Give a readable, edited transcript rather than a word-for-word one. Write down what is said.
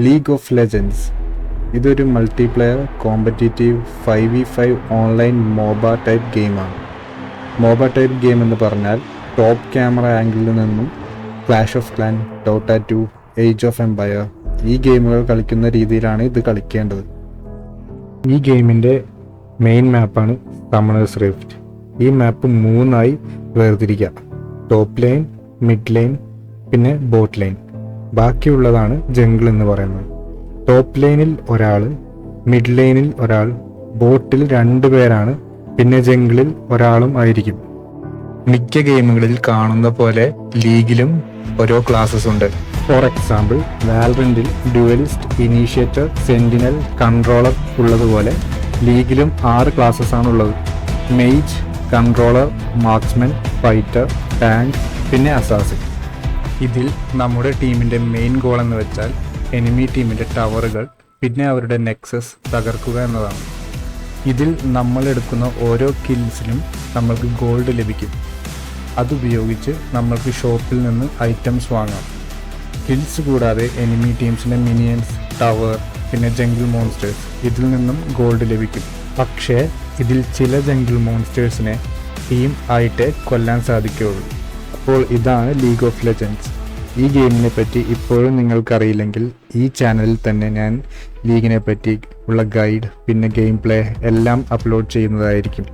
League of legends ഇതൊരു multiplayer competitive 5v5 online MOBA type ഗെയിമാണ്. MOBA type game എന്ന് പറഞ്ഞാൽ ടോപ്പ് ക്യാമറ ആംഗിളിൽ നിന്നും clash of clan, Dota 2, age of empire ഈ ഗെയിമുകൾ കളിക്കുന്ന രീതിയിലാണ് ഇത് കളിക്കേണ്ടത്. ഈ ഗെയിമിൻ്റെ മെയിൻ മാപ്പാണ് സമണേഴ്സ് റിഫ്റ്റ്. ഈ മാപ്പ് 3ആയി വേർതിരിക്കുക: ടോപ്പ് ലൈൻ, മിഡ് ലൈൻ, പിന്നെ ബോട്ട് ലൈൻ. ബാക്കിയുള്ളതാണ് ജംഗിൾ എന്ന് പറയുന്നത്. ടോപ്പ് ലൈനിൽ ഒരാൾ, മിഡ് ലൈനിൽ ഒരാൾ, ബോട്ടിൽ 2 പേരാണ്, പിന്നെ ജംഗിളിൽ ഒരാളും ആയിരിക്കും. മിക്ക ഗെയിമുകളിൽ കാണുന്ന പോലെ ലീഗിലും ഓരോ ക്ലാസ്സസ് ഉണ്ട്. ഫോർ എക്സാമ്പിൾ വാലറന്റിൽ ഡ്യുവലിസ്റ്റ്, ഇനീഷ്യേറ്റർ, സെന്റിനൽ, കൺട്രോളർ ഉള്ളതുപോലെ ലീഗിലും 6 ക്ലാസ്സസ് ആണുള്ളത്: mage, controller, marksman, fighter, tank, പിന്നെ അസാസിൻ. ഇതിൽ നമ്മുടെ ടീമിൻ്റെ മെയിൻ ഗോൾ എന്ന് വെച്ചാൽ എനിമി ടീമിൻ്റെ ടവറുകൾ, പിന്നെ അവരുടെ നെക്സസ് തകർക്കുക എന്നതാണ്. ഇതിൽ നമ്മൾ എടുക്കുന്ന ഓരോ കിൽസിനും നമ്മൾക്ക് ഗോൾഡ് ലഭിക്കും. അതുപയോഗിച്ച് നമ്മൾക്ക് ഷോപ്പിൽ നിന്ന് ഐറ്റംസ് വാങ്ങാം. കിൽസ് കൂടാതെ എനിമി ടീംസിൻ്റെ മിനിയൻസ്, ടവർ, പിന്നെ ജംഗിൾ മോൺസ്റ്റേഴ്സ് ഇതിൽ നിന്നും ഗോൾഡ് ലഭിക്കും. പക്ഷേ ഇതിൽ ചില ജംഗിൾ മോൺസ്റ്റേഴ്സിനെ ടീം ആയിട്ടേ കൊല്ലാൻ സാധിക്കുകയുള്ളൂ. അപ്പോൾ ഇതാണ് ലീഗ് ഓഫ് ലെജൻഡ്സ്. ഈ ഗെയിമിനെ പറ്റി ഇപ്പോഴും നിങ്ങൾക്കറിയില്ലെങ്കിൽ ഈ ചാനലിൽ തന്നെ ഞാൻ ലീഗിനെ പറ്റി ഉള്ള ഗൈഡ്, പിന്നെ ഗെയിം പ്ലേ എല്ലാം അപ്ലോഡ് ചെയ്യുന്നതായിരിക്കും.